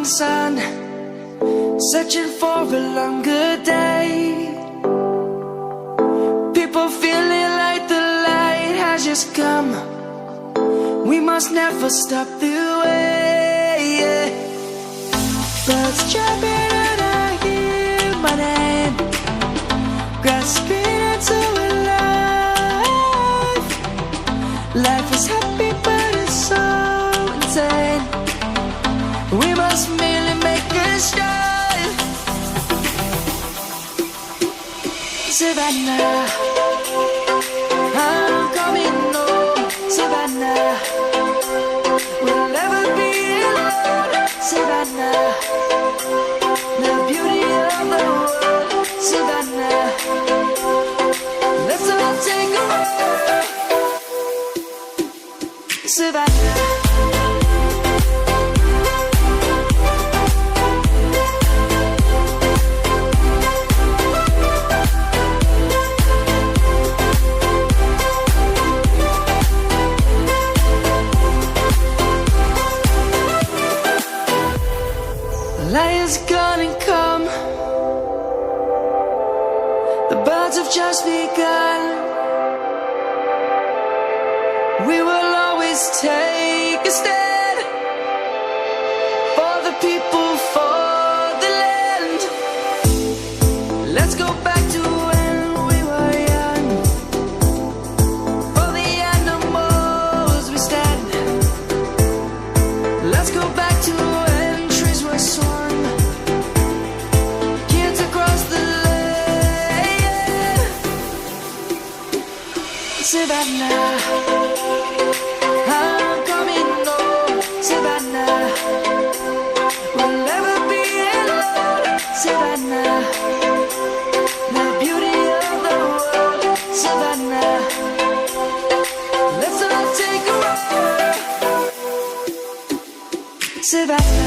morning sun, searching for a longer day. People feeling like the light has just come. We must never stop the way. Birds chirping and I hear my name, grasping into a life. Life is happy but it's so insane. We must merely make a start. Savannah, I'm coming home. Savannah, we'll never be alone. Savannah, the beauty of the world. Savannah, let's all take a walk. Savannah. Light is gonna come. The birds have just begun. We will always take a stand for the people, for the land. Let's go back to when we were young. For the animals we stand. Let's go back to when trees were swung. Savannah, I'm coming home. Savannah, we'll never be alone. Savannah, the beauty of the world. Savannah, let's all take a walk. Savannah.